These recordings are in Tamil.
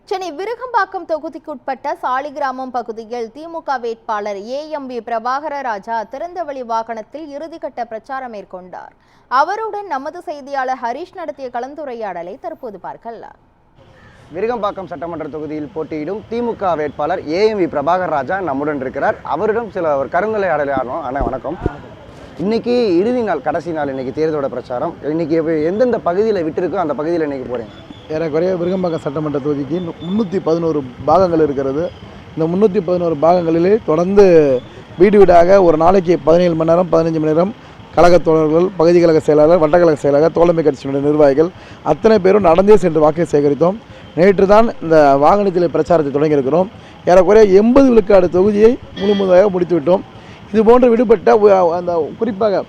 சென்னை விருகம்பாக்கம் தொகுதிக்குட்பட்ட சாலிகிராமம் பகுதியில் திமுக வேட்பாளர் ஏஎம்பி பிரபாகர ராஜா திறந்தவெளி வாகனத்தில் இறுதிக்கட்ட பிரச்சாரம் மேற்கொண்டார். அவருடன் நமது செய்தியாளர் ஹரிஷ் நடத்திய கலந்துரையாடலை தற்போது பார்க்கலாம். விருகம்பாக்கம் சட்டமன்ற தொகுதியில் போட்டியிடும் திமுக வேட்பாளர் ஏஎம்பி பிரபாகர ராஜா நம்முடன் இருக்கிறார். அவரிடம் ஒரு கருந்துரையாடலை ஆனோம். அண்ணா வணக்கம். இன்னைக்கு இறுதி நாள், கடைசி நாள். இன்னைக்கு தேர்தலோட பிரச்சாரம். இன்னைக்கு எந்தெந்த பகுதியில் விட்டுருக்கோ அந்த பகுதியில் இன்னைக்கு போறேன். ஏறக்குறைய விருகம்பாக்கம் சட்டமன்ற தொகுதிக்கு 311 பாகங்கள் இருக்கிறது. இந்த 311 பாகங்களிலே தொடர்ந்து வீடு வீடாக ஒரு நாளைக்கு 17 மணி நேரம் 15 மணி நேரம் கழகத் தோழர்கள், பகுதி கழக செயலாளர், வட்டக்கழக செயலாளர், தோழமை கட்சியினுடைய நிர்வாகிகள் அத்தனை பேரும் நடந்தே சென்று வாக்கை சேகரித்தோம். நேற்று தான் இந்த வாகனத்தில் பிரச்சாரத்தை தொடங்கியிருக்கிறோம். ஏறக்குறைய 80 விழுக்காடு தொகுதியை முழுமுதாக முடித்துவிட்டோம். இது போன்று விடுபட்ட அந்த குறிப்பாக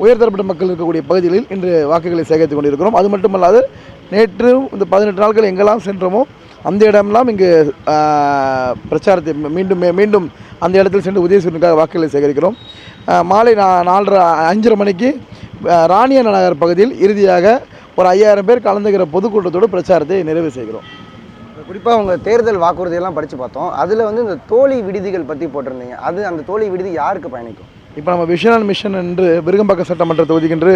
உயர்தரப்பட்ட மக்கள் இருக்கக்கூடிய பகுதிகளில் இன்று வாக்குகளை சேகரித்து கொண்டிருக்கிறோம். அது மட்டுமல்லாது நேற்று இந்த 18 நாட்கள் எங்கெல்லாம் சென்றோமோ அந்த இடமெல்லாம் இங்கு பிரச்சாரத்தை மீண்டும் அந்த இடத்தில் சென்று உதயசூரியனுக்காக வாக்குகளை சேகரிக்கிறோம். மாலை 4:30 மணிக்கு ராணிய நகர் பகுதியில் இறுதியாக ஒரு 5000 பேர் கலந்துக்கிற பொதுக்கூட்டத்தோடு பிரச்சாரத்தை நிறைவு செய்கிறோம். குறிப்பாக உங்கள் தேர்தல் வாக்குறுதியெல்லாம் படித்து பார்த்தோம். அதில் இந்த தோழி விடுதிகள் பற்றி போட்டிருந்தீங்க. அந்த தோழி விடுதி யாருக்கு பயணிக்கும்? இப்போ நம்ம விஷன் அண்ட் மிஷன் என்று விருகம்பாக்கம் சட்டமன்ற தொகுதிக்கென்று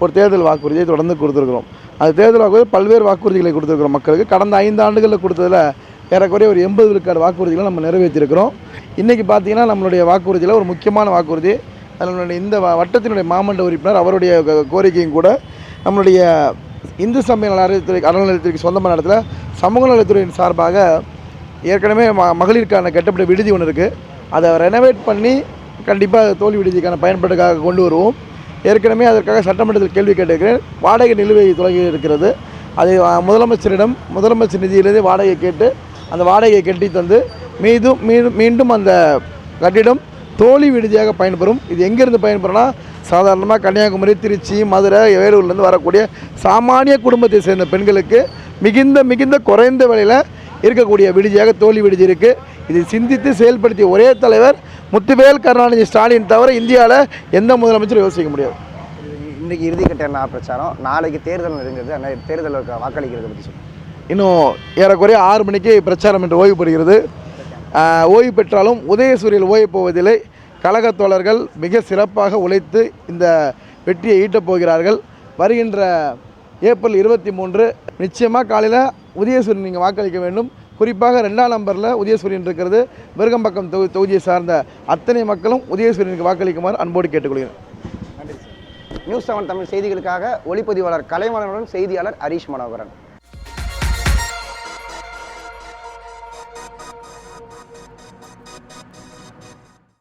ஒரு தேர்தல் வாக்குறுதியை தொடர்ந்து கொடுத்துருக்கிறோம். அது தேர்தல் வாக்குறுதி பல்வேறு வாக்குறுதிகளை கொடுத்துருக்கிறோம் மக்களுக்கு. கடந்த 5 ஆண்டுகளில் கொடுத்ததில் ஏறக்குறைய ஒரு 80 விழுக்காடு வாக்குறுதிகளை நம்ம நிறைவேற்றியிருக்கிறோம். இன்றைக்கி பார்த்திங்கன்னா நம்மளுடைய வாக்குறுதியில் ஒரு முக்கியமான வாக்குறுதி, நம்மளுடைய இந்த வட்டத்தினுடைய மாமன்ற உறுப்பினர் அவருடைய கோரிக்கையும் கூட நம்மளுடைய இந்து சமய அறநிலையத்துறைக்கு சொந்தமான இடத்துல சமூக நலத்துறையின் சார்பாக ஏற்கனவே மகளிருக்கான கட்டப்பட்ட விடுதி ஒன்று இருக்குது. அதை ரெனோவேட் பண்ணி கண்டிப்பாக தோல்வி விடுதிக்கான பயன்பாட்டுக்காக கொண்டு வருவோம். ஏற்கனவே அதற்காக சட்டமன்றத்தில் கேள்வி கேட்டிருக்கிறேன். வாடகை நிலுவை தொடங்கி இருக்கிறது. அதை முதலமைச்சர் நிதியிலிருந்து வாடகை கேட்டு அந்த வாடகையை கட்டி தந்து மீண்டும் அந்த கட்டிடம் தோல்வி விடுதியாக பயன்பெறும். இது எங்கேருந்து பயன்பெறும்னா சாதாரணமாக கன்னியாகுமரி, திருச்சி, மதுரை, வேலூர்லேருந்து வரக்கூடிய சாமானிய குடும்பத்தை சேர்ந்த பெண்களுக்கு மிகுந்த குறைந்த விலையில் இருக்கக்கூடிய விடுதியாக தோல்வி விடுதி இருக்குது. இதை சிந்தித்து செயல்படுத்திய ஒரே தலைவர் முத்துவேல் கருணாநிதி ஸ்டாலின் தவிர இந்தியாவில் எந்த முதலமைச்சரும் யோசிக்க முடியாது. இன்றைக்கி இறுதிக்கட்ட பிரச்சாரம், நாளைக்கு தேர்தல் நெருங்குது. அந்த தேர்தலுக்கு வாக்களிக்கிறத பற்றி சொல்லுங்கள். இன்னும் ஏறக்குறைய 6 மணிக்கு பிரச்சாரம் என்று ஓய்வு பெறுகிறது. ஓய்வு பெற்றாலும் உதயசூரியல் ஓய்வு போவதில்லை. கழகத் தோழர்கள் மிக சிறப்பாக உழைத்து இந்த வெற்றியை ஈட்டப் போகிறார்கள். வருகின்ற ஏப்ரல் 23 நிச்சயமாக காலையில் உதயசூரியன் நீங்கள் வாக்களிக்க வேண்டும். குறிப்பாக 2ஆம் நம்பரில் உதயசூரியன் இருக்கிறது. விருகம்பாக்கம் தொகுதியை சார்ந்த அத்தனை மக்களும் உதயசூரியனுக்கு வாக்களிக்குமாறு அன்போடு கேட்டுக்கொள்கிறேன். நன்றி சார். நியூஸ் 7 தமிழ் செய்திகளுக்காக ஒளிப்பதிவாளர் கலைமலனுடன் செய்தியாளர் ஹரிஷ் மனோகரன்.